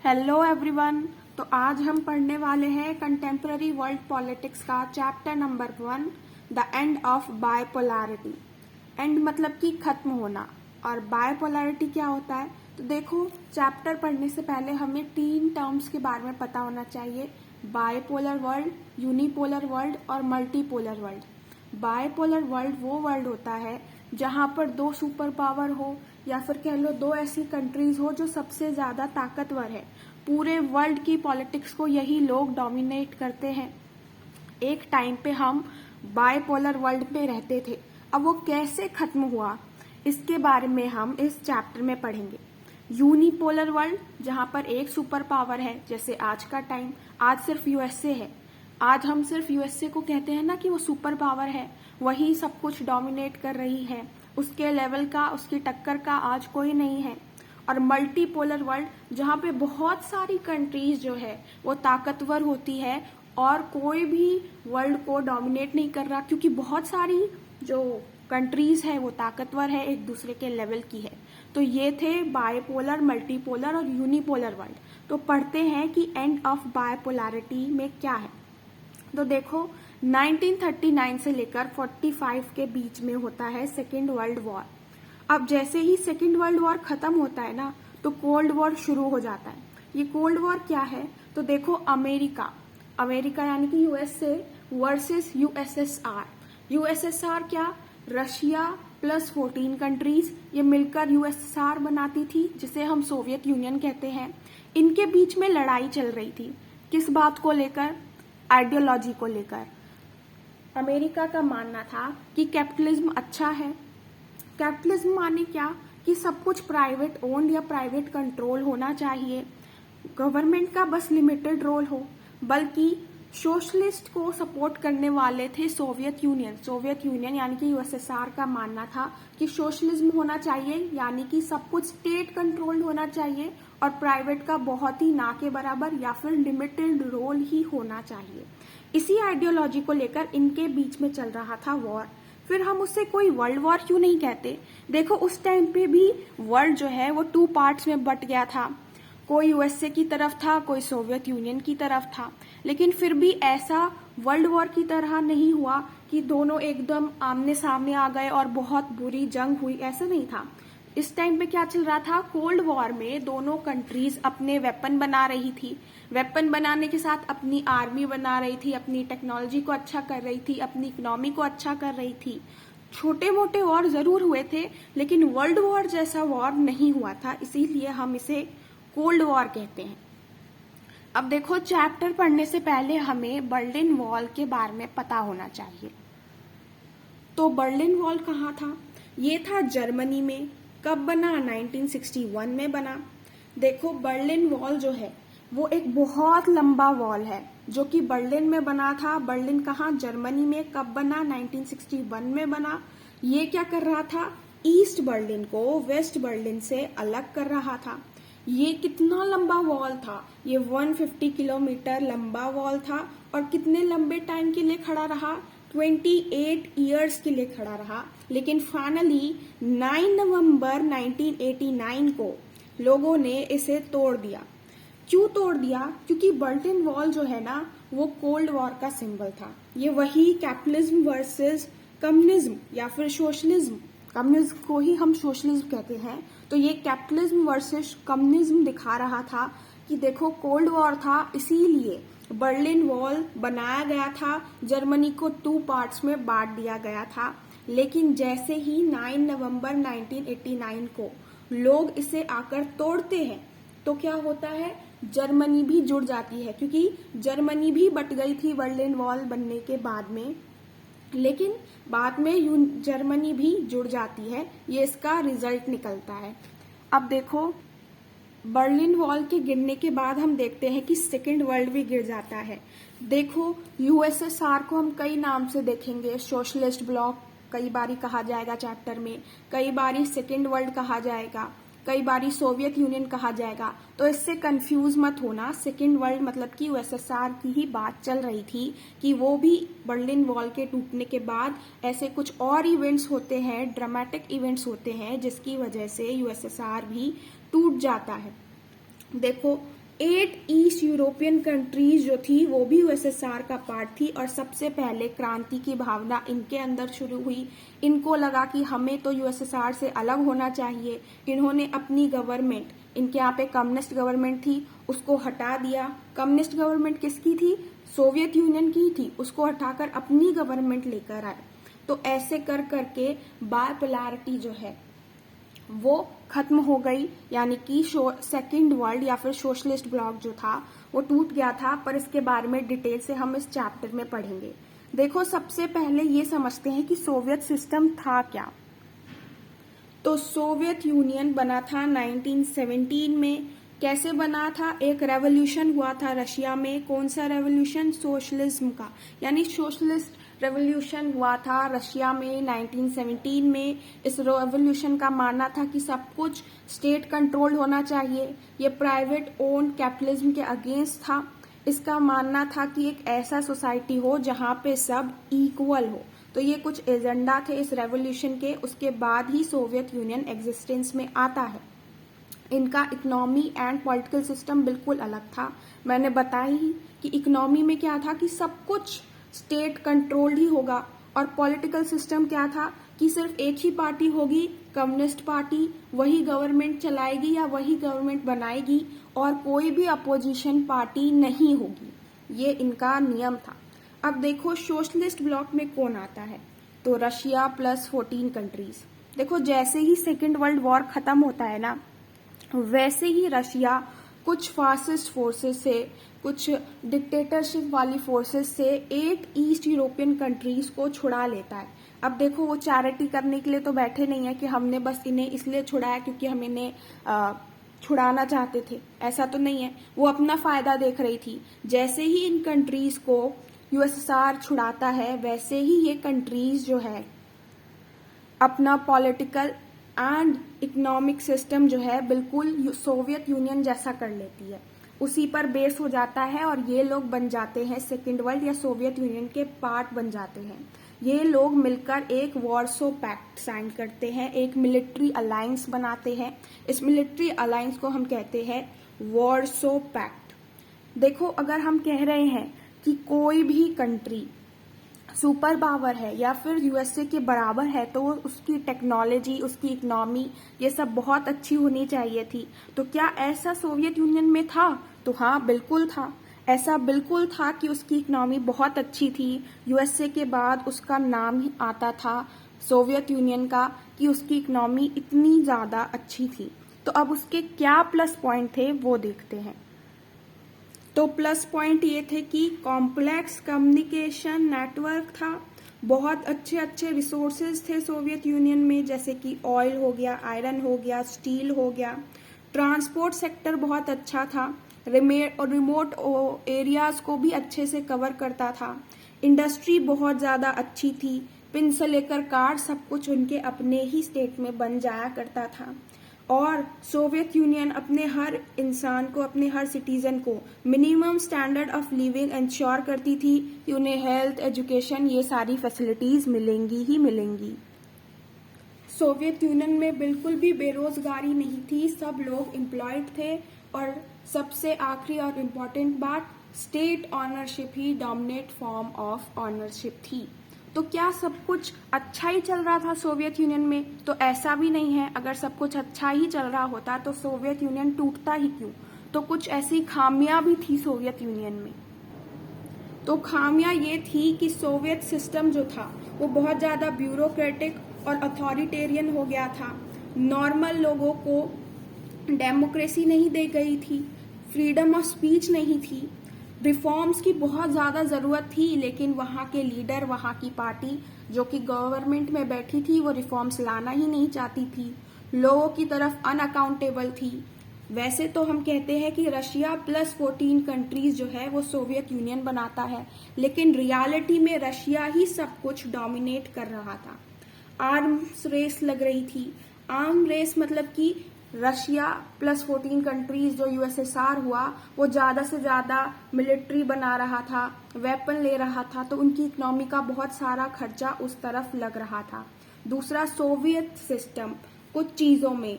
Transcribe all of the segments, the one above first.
Hello everyone. तो आज हम पढ़ने वाले हैं कंटेम्प्ररी वर्ल्ड पॉलिटिक्स का chapter number 1, the end of bipolarity. And मतलब कि खत्म होना, और बायपोलैरिटी क्या होता है। तो देखो, चैप्टर पढ़ने से पहले हमें 3 टर्म्स के बारे में पता होना चाहिए: बायपोलर वर्ल्ड, यूनिपोलर वर्ल्ड और मल्टीपोलर वर्ल्ड। बायपोलर वर्ल्ड वो वर्ल्ड होता है जहां पर 2 सुपर पावर हो, या फिर कह लो 2 ऐसी कंट्रीज हो जो सबसे ज्यादा ताकतवर है। पूरे वर्ल्ड की पॉलिटिक्स को यही लोग डोमिनेट करते हैं। एक टाइम पे हम बायपोलर वर्ल्ड में रहते थे। अब वो कैसे खत्म हुआ, इसके बारे में हम इस चैप्टर में पढ़ेंगे। यूनिपोलर वर्ल्ड, जहां पर एक सुपर पावर है, जैसे आज का टाइम, आज सिर्फ यूएसए है। आज हम सिर्फ यूएसए को कहते हैं ना कि वो सुपर पावर है, वही सब कुछ डोमिनेट कर रही है। उसके लेवल का, उसकी टक्कर का आज कोई नहीं है। और मल्टीपोलर वर्ल्ड, जहाँ पे बहुत सारी कंट्रीज जो है वो ताकतवर होती है और कोई भी वर्ल्ड को डोमिनेट नहीं कर रहा, क्योंकि बहुत सारी जो कंट्रीज है वो ताकतवर है, एक दूसरे के लेवल की है। तो ये थे बायपोलर, मल्टीपोलर और यूनिपोलर वर्ल्ड। तो पढ़ते हैं कि एंड ऑफ बायपोलैरिटी में क्या है। तो देखो, 1939 से लेकर 45 के बीच में होता है सेकेंड वर्ल्ड वॉर। अब जैसे ही सेकेंड वर्ल्ड वॉर खत्म होता है ना, तो कोल्ड वॉर शुरू हो जाता है। ये कोल्ड वॉर क्या है, तो देखो, अमेरिका यानी कि यूएसए वर्सेस यूएसएसआर। यूएसएसआर क्या, रशिया प्लस 14 कंट्रीज, ये मिलकर यूएसएसआर बनाती थी, जिसे हम सोवियत यूनियन कहते हैं। इनके बीच में लड़ाई चल रही थी, किस बात को लेकर, आइडियोलॉजी को लेकर। अमेरिका का मानना था कि कैपिटलिज्म अच्छा है। कैपिटलिज्म माने क्या, कि सब कुछ प्राइवेट ओन्ड या प्राइवेट कंट्रोल होना चाहिए, गवर्नमेंट का बस लिमिटेड रोल हो। बल्कि सोशलिस्ट को सपोर्ट करने वाले थे सोवियत यूनियन यानी कि यूएसएसआर का मानना था कि सोशलिज्म होना चाहिए, यानी कि सब कुछ स्टेट कंट्रोल्ड होना चाहिए और प्राइवेट का बहुत ही ना के बराबर या फिर लिमिटेड रोल ही होना चाहिए। इसी आइडियोलॉजी को लेकर इनके बीच में चल रहा था वॉर। फिर हम उससे कोई वर्ल्ड वॉर क्यों नहीं कहते। देखो, उस टाइम पे भी वर्ल्ड जो है वो 2 पार्ट्स में बट गया था। कोई यूएसए की तरफ था, कोई सोवियत यूनियन की तरफ था। लेकिन फिर भी ऐसा वर्ल्ड वॉर की तरह नहीं हुआ कि दोनों एकदम आमने सामने आ गए और बहुत बुरी जंग हुई, ऐसा नहीं था। इस टाइम पे क्या चल रहा था, कोल्ड वॉर में दोनों कंट्रीज अपने वेपन बना रही थी। वेपन बनाने के साथ अपनी आर्मी बना रही थी, अपनी टेक्नोलॉजी को अच्छा कर रही थी, अपनी इकोनॉमी को अच्छा कर रही थी। छोटे मोटे वॉर जरूर हुए थे, लेकिन वर्ल्ड वॉर जैसा वॉर नहीं हुआ था, इसीलिए हम इसे कोल्ड वॉर कहते हैं। अब देखो, चैप्टर पढ़ने से पहले हमें बर्लिन वॉल के बारे में पता होना चाहिए। तो बर्लिन वॉल कहाँ था, ये था जर्मनी में। कब बना, 1961 में बना। देखो, बर्लिन वॉल जो है वो एक बहुत लंबा वॉल है जो कि बर्लिन में बना था। बर्लिन कहाँ, जर्मनी में। कब बना, 1961 में बना। ये क्या कर रहा था, ईस्ट बर्लिन को वेस्ट बर्लिन से अलग कर रहा था। ये कितना लंबा वॉल था, ये 150 किलोमीटर लंबा वॉल था। और कितने लंबे टाइम के लिए खड़ा रहा, 28 ईयर्स के लिए खड़ा रहा। लेकिन फाइनली 9 नवंबर 1989 को लोगों ने इसे तोड़ दिया। क्यों तोड़ दिया, क्योंकि बर्लिन वॉल जो है ना वो कोल्ड वॉर का सिंबल था। ये वही कैपिटलिज्म वर्सेस कम्युनिज्म या फिर सोशलिज्म, कम्युनिज्म को ही हम सोशलिज्म कहते हैं। तो ये कैपिटलिज्म वर्सेस कम्युनिज्म दिखा रहा था कि देखो, कोल्ड वॉर था, इसीलिए बर्लिन वॉल बनाया गया था। जर्मनी को 2 पार्ट्स में बांट दिया गया था। लेकिन जैसे ही 9 नवंबर 1989 को लोग इसे आकर तोड़ते हैं, तो क्या होता है, जर्मनी भी जुड़ जाती है, क्योंकि जर्मनी भी बट गई थी बर्लिन वॉल बनने के बाद में। लेकिन बाद में जर्मनी भी जुड़ जाती है, ये इसका रिजल्ट निकलता है। अब देखो, बर्लिन वॉल के गिरने के बाद हम देखते हैं कि सेकेंड वर्ल्ड भी गिर जाता है। देखो, यूएसएसआर को हम कई नाम से देखेंगे। सोशलिस्ट ब्लॉक कई बारी कहा जाएगा चैप्टर में, कई बारी सेकेंड वर्ल्ड कहा जाएगा, कई बारी सोवियत यूनियन कहा जाएगा। तो इससे कंफ्यूज मत होना, सेकेंड वर्ल्ड मतलब कि यूएसएसआर की ही बात चल रही थी कि वो भी बर्लिन वॉल के टूटने के बाद ऐसे कुछ और इवेंट्स होते हैं, ड्रामेटिक इवेंट्स होते हैं, जिसकी वजह से यूएसएसआर भी टूट जाता है। देखो, 8 ईस्ट यूरोपियन कंट्रीज जो थी वो भी यूएसएसआर का पार्ट थी और सबसे पहले क्रांति की भावना इनके अंदर शुरू हुई। इनको लगा कि हमें तो यूएसएसआर से अलग होना चाहिए। इन्होंने अपनी गवर्नमेंट, इनके यहाँ पे कम्युनिस्ट गवर्नमेंट थी, उसको हटा दिया। कम्युनिस्ट गवर्नमेंट किसकी थी? सोवियत यूनियन की थी। उसको हटाकर अपनी गवर्नमेंट लेकर आए। तो ऐसे कर करके बायपोलैरिटी जो है वो खत्म हो गई, यानी कि सेकंड वर्ल्ड या फिर सोशलिस्ट ब्लॉक जो था वो टूट गया था। पर इसके बारे में डिटेल से हम इस चैप्टर में पढ़ेंगे। देखो, सबसे पहले ये समझते हैं कि सोवियत सिस्टम था क्या। तो सोवियत यूनियन बना था 1917 में। कैसे बना था? एक रेवोल्यूशन हुआ था रशिया में। कौन सा रेवोल्यूशन? सोशलिज्म का, यानी सोशलिस्ट रेवोल्यूशन हुआ था रशिया में 1917 में। इस रेवोल्यूशन का मानना था कि सब कुछ स्टेट कंट्रोल होना चाहिए। ये प्राइवेट ओन्ड कैपिटलिज्म के अगेंस्ट था। इसका मानना था कि एक ऐसा सोसाइटी हो जहां पे सब इक्वल हो। तो ये कुछ एजेंडा थे इस रेवोल्यूशन के। उसके बाद ही सोवियत यूनियन एग्जिस्टेंस में आता है। इनका इकोनॉमी एंड पॉलिटिकल सिस्टम बिल्कुल अलग था। मैंने बताया ही कि इकोनॉमी में क्या था कि सब कुछ स्टेट कंट्रोल्ड ही होगा, और पॉलिटिकल सिस्टम क्या था कि सिर्फ एक ही पार्टी होगी, कम्युनिस्ट पार्टी, वही गवर्नमेंट चलाएगी या वही गवर्नमेंट बनाएगी, और कोई भी अपोजिशन पार्टी नहीं होगी। ये इनका नियम था। अब देखो, सोशलिस्ट ब्लॉक में कौन आता है? तो रशिया प्लस 14 कंट्रीज। देखो, जैसे ही सेकेंड वर्ल्ड वॉर खत्म होता है ना, वैसे ही रशिया कुछ फासिस्ट फोर्सेस से, कुछ डिक्टेटरशिप वाली फोर्सेस से 8 ईस्ट यूरोपियन कंट्रीज को छुड़ा लेता है। अब देखो, वो चैरिटी करने के लिए तो बैठे नहीं है कि हमने बस इन्हें इसलिए छुड़ाया क्योंकि हम इन्हें छुड़ाना चाहते थे। ऐसा तो नहीं है। वो अपना फायदा देख रही थी। जैसे ही इन कंट्रीज को यूएसएसआर छुड़ाता है, वैसे ही ये कंट्रीज जो है अपना पॉलिटिकल एंड इकोनॉमिक सिस्टम जो है बिल्कुल सोवियत यूनियन जैसा कर लेती है। उसी पर बेस हो जाता है और ये लोग बन जाते हैं सेकेंड वर्ल्ड या सोवियत यूनियन के पार्ट बन जाते हैं। ये लोग मिलकर एक वॉर्सो पैक्ट साइन करते हैं, एक मिलिट्री अलायंस बनाते हैं। इस मिलिट्री अलायंस को हम कहते हैं वॉर्सो पैक्ट। देखो, अगर हम कह रहे हैं कि कोई भी कंट्री सुपर पावर है या फिर यूएसए के बराबर है, तो उसकी टेक्नोलॉजी, उसकी इकोनॉमी, ये सब बहुत अच्छी होनी चाहिए थी। तो क्या ऐसा सोवियत यूनियन में था? तो हाँ, बिल्कुल था। ऐसा बिल्कुल था कि उसकी इकोनॉमी बहुत अच्छी थी। यूएसए के बाद उसका नाम ही आता था सोवियत यूनियन का, कि उसकी इकोनॉमी इतनी ज़्यादा अच्छी थी। तो अब उसके क्या प्लस पॉइंट थे वो देखते हैं। तो प्लस पॉइंट ये थे कि कॉम्प्लेक्स कम्युनिकेशन नेटवर्क था, बहुत अच्छे अच्छे रिसोर्सेज थे सोवियत यूनियन में, जैसे कि ऑयल हो गया, आयरन हो गया, स्टील हो गया। ट्रांसपोर्ट सेक्टर बहुत अच्छा था, रिमोट एरियाज को भी अच्छे से कवर करता था। इंडस्ट्री बहुत ज़्यादा अच्छी थी, पिन से लेकर कार सब कुछ उनके अपने ही स्टेट में बन जाया करता था। और सोवियत यूनियन अपने हर इंसान को, अपने हर सिटीजन को minimum standard of living ensure करती थी कि उन्हें हेल्थ, एजुकेशन, ये सारी फैसिलिटीज मिलेंगी ही मिलेंगी। सोवियत यूनियन में बिल्कुल भी बेरोजगारी नहीं थी, सब लोग एम्प्लॉयड थे। और सबसे आखिरी और इम्पोर्टेंट बात, state ownership he dominate form of ownership थी। तो क्या सब कुछ अच्छा ही चल रहा था सोवियत यूनियन में? तो ऐसा भी नहीं है। अगर सब कुछ अच्छा ही चल रहा होता तो सोवियत यूनियन टूटता ही क्यों? तो कुछ ऐसी खामियां भी थी सोवियत यूनियन में। तो खामियां ये थी कि सोवियत सिस्टम जो था वो बहुत ज़्यादा ब्यूरोक्रेटिक और अथॉरिटेरियन हो गया था। नॉर्मल लोगों को डेमोक्रेसी नहीं दी गई थी, फ्रीडम ऑफ स्पीच नहीं थी। रिफॉर्म्स की बहुत ज़्यादा ज़रूरत थी, लेकिन वहाँ के लीडर, वहाँ की पार्टी जो कि गवर्नमेंट में बैठी थी, वो रिफॉर्म्स लाना ही नहीं चाहती थी, लोगों की तरफ अनअकाउंटेबल थी। वैसे तो हम कहते हैं कि रशिया प्लस 14 कंट्रीज जो है वो सोवियत यूनियन बनाता है, लेकिन रियलिटी में रशिया ही सब कुछ डोमिनेट कर रहा था। आर्म्स रेस लग रही थी। आर्म रेस मतलब कि रशिया प्लस 14 कंट्रीज जो यूएसएसआर हुआ, वो ज़्यादा से ज़्यादा मिलिट्री बना रहा था, वेपन ले रहा था, तो उनकी इकोनॉमी का बहुत सारा खर्चा उस तरफ लग रहा था। दूसरा, सोवियत सिस्टम कुछ चीज़ों में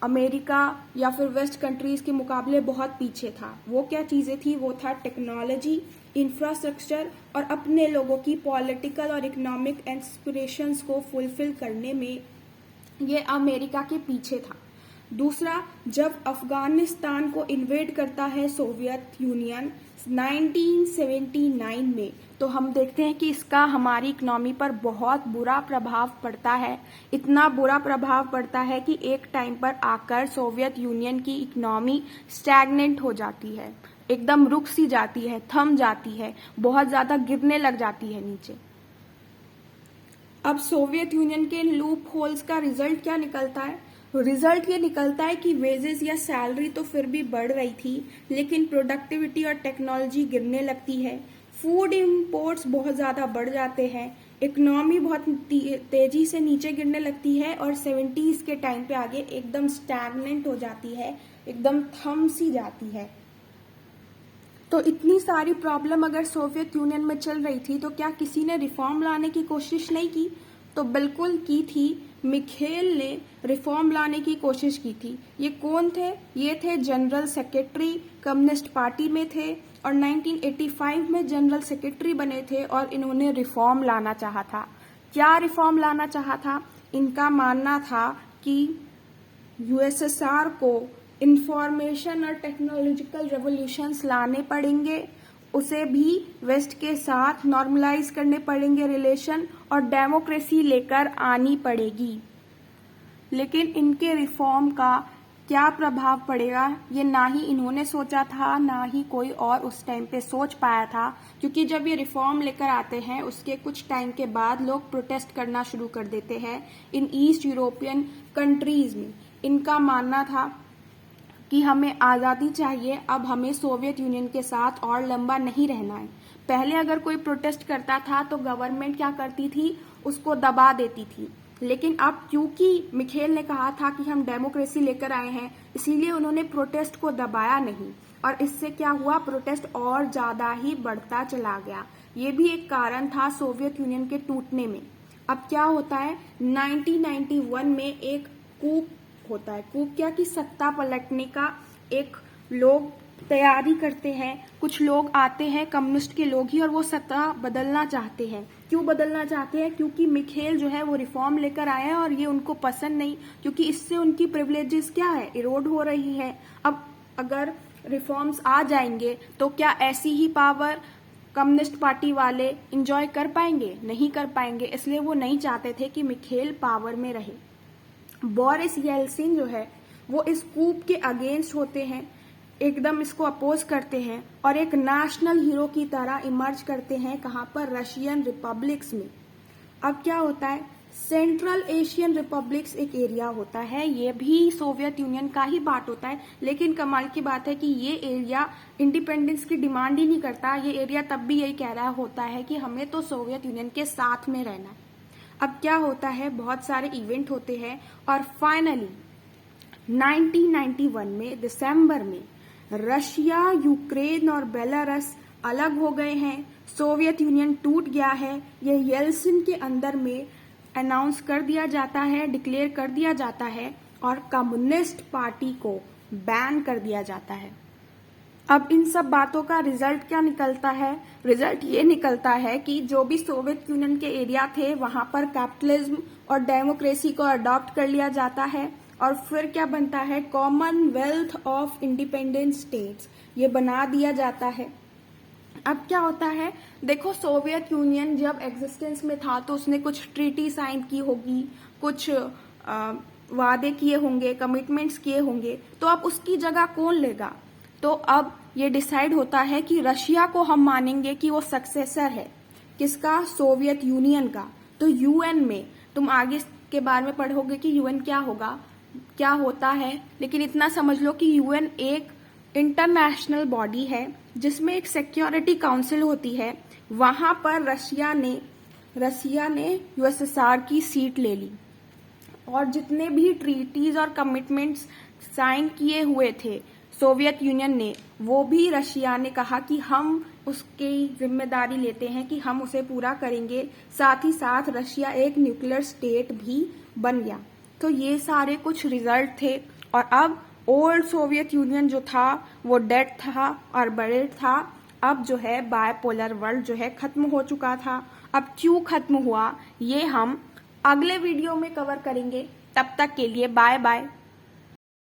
अमेरिका या फिर वेस्ट कंट्रीज के मुकाबले बहुत पीछे था। वो क्या चीजें थी? वो था टेक्नोलॉजी, इंफ्रास्ट्रक्चर और अपने लोगों की पॉलिटिकल और इकोनॉमिक एस्पिरेशंस को फुलफिल करने में ये अमेरिका के पीछे था। दूसरा, जब अफगानिस्तान को इन्वेड करता है सोवियत यूनियन 1979 में, तो हम देखते हैं कि इसका हमारी इकोनॉमी पर बहुत बुरा प्रभाव पड़ता है। इतना बुरा प्रभाव पड़ता है कि एक टाइम पर आकर सोवियत यूनियन की इकोनॉमी स्टैग्नेंट हो जाती है, एकदम रुक सी जाती है, थम जाती है, बहुत ज्यादा गिरने लग जाती है नीचे। अब सोवियत यूनियन के लूप होल्स का रिजल्ट क्या निकलता है? रिजल्ट ये निकलता है कि वेजेस या सैलरी तो फिर भी बढ़ रही थी, लेकिन प्रोडक्टिविटी और टेक्नोलॉजी गिरने लगती है। फूड इंपोर्ट्स बहुत ज़्यादा बढ़ जाते हैं, इकोनॉमी बहुत तेजी से नीचे गिरने लगती है और 70s के टाइम पे आगे एकदम स्टैग्नेंट हो जाती है, एकदम थम सी जाती है। तो इतनी सारी प्रॉब्लम अगर सोवियत यूनियन में चल रही थी, तो क्या किसी ने रिफॉर्म लाने की कोशिश नहीं की? तो बिल्कुल की थी। मिखेल ने रिफॉर्म लाने की कोशिश की थी। ये कौन थे? ये थे जनरल सेक्रेटरी, कम्युनिस्ट पार्टी में थे और 1985 में जनरल सेक्रेटरी बने थे और इन्होंने रिफॉर्म लाना चाहा था। क्या रिफॉर्म लाना चाहा था? इनका मानना था कि यूएसएसआर को इंफॉर्मेशन और टेक्नोलॉजिकल रेवोल्यूशंस लाने पड़ेंगे, उसे भी वेस्ट के साथ नॉर्मलाइज करने पड़ेंगे रिलेशन, और डेमोक्रेसी लेकर आनी पड़ेगी। लेकिन इनके रिफॉर्म का क्या प्रभाव पड़ेगा, ये ना ही इन्होंने सोचा था, ना ही कोई और उस टाइम पे सोच पाया था, क्योंकि जब ये रिफॉर्म लेकर आते हैं उसके कुछ टाइम के बाद लोग प्रोटेस्ट करना शुरू कर देते हैं इन ईस्ट यूरोपियन कंट्रीज में। इनका मानना था कि हमें आज़ादी चाहिए, अब हमें सोवियत यूनियन के साथ और लंबा नहीं रहना है। पहले अगर कोई प्रोटेस्ट करता था तो गवर्नमेंट क्या करती थी? उसको दबा देती थी। लेकिन अब क्योंकि मिखेल ने कहा था कि हम डेमोक्रेसी लेकर आए हैं, इसीलिए उन्होंने प्रोटेस्ट को दबाया नहीं, और इससे क्या हुआ? प्रोटेस्ट और ज्यादा ही बढ़ता चला गया। ये भी एक कारण था सोवियत यूनियन के टूटने में। अब क्या होता है? 1991 में एक कूप होता है। कूप क्या? कि सत्ता पलटने का एक लोग तैयारी करते हैं, कुछ लोग आते हैं, कम्युनिस्ट के लोग ही, और वो सत्ता बदलना चाहते हैं। क्यों बदलना चाहते हैं? क्योंकि मिखेल जो है वो रिफॉर्म लेकर आए हैं और ये उनको पसंद नहीं, क्योंकि इससे उनकी प्रिविलेजेस क्या है? इरोड हो रही है। अब अगर रिफॉर्म्स आ जाएंगे तो क्या ऐसी ही पावर कम्युनिस्ट पार्टी वाले इंजॉय कर पाएंगे? नहीं कर पाएंगे। इसलिए वो नहीं चाहते थे कि मिखेल पावर में रहे। बोरिस येल्सिन जो है वो इस कूप के अगेंस्ट होते हैं, एकदम इसको अपोज करते हैं और एक नेशनल हीरो की तरह इमर्ज करते हैं। कहां पर? रशियन रिपब्लिक्स में। अब क्या होता है? सेंट्रल एशियन रिपब्लिक्स एक एरिया होता है, ये भी सोवियत यूनियन का ही पार्ट होता है, लेकिन कमाल की बात है कि ये एरिया इंडिपेंडेंस की डिमांड ही नहीं करता। ये एरिया तब भी यही कह रहा होता है कि हमें तो सोवियत यूनियन के साथ में रहना है। अब क्या होता है? बहुत सारे इवेंट होते हैं और फाइनली 1991 में दिसंबर में रशिया, यूक्रेन और बेलारूस अलग हो गए हैं। सोवियत यूनियन टूट गया है। ये येल्सिन के अंदर में अनाउंस कर दिया जाता है, डिक्लेयर कर दिया जाता है, और कम्युनिस्ट पार्टी को बैन कर दिया जाता है। अब इन सब बातों का रिजल्ट क्या निकलता है? रिजल्ट ये निकलता है कि जो भी सोवियत यूनियन के एरिया थे वहां पर कैपिटलिज्म और डेमोक्रेसी को अडॉप्ट कर लिया जाता है, और फिर क्या बनता है? कॉमनवेल्थ ऑफ इंडिपेंडेंट स्टेट्स, ये बना दिया जाता है। अब क्या होता है? देखो, सोवियत यूनियन जब एग्जिस्टेंस में था तो उसने कुछ ट्रीटी साइन की होगी, कुछ वादे किए होंगे, कमिटमेंट्स किए होंगे, तो अब उसकी जगह कौन लेगा? तो अब ये डिसाइड होता है कि रशिया को हम मानेंगे कि वो सक्सेसर है। किसका? सोवियत यूनियन का। तो यूएन में तुम आगे के बारे में पढ़ोगे कि यूएन क्या होगा, क्या होता है, लेकिन इतना समझ लो कि यूएन एक इंटरनेशनल बॉडी है जिसमें एक सिक्योरिटी काउंसिल होती है। वहां पर रशिया ने यूएसएसआर की सीट ले ली, और जितने भी ट्रीटीज और कमिटमेंट्स साइन किए हुए थे सोवियत यूनियन ने, वो भी रशिया ने कहा कि हम उसकी जिम्मेदारी लेते हैं कि हम उसे पूरा करेंगे। साथ ही साथ रशिया एक न्यूक्लियर स्टेट भी बन गया। तो ये सारे कुछ रिजल्ट थे और अब ओल्ड सोवियत यूनियन जो था वो डेड था और बड़े था। अब जो है बायपोलर वर्ल्ड जो है खत्म हो चुका था। अब क्यों खत्म हुआ ये हम अगले वीडियो में कवर करेंगे। तब तक के लिए बाय बाय।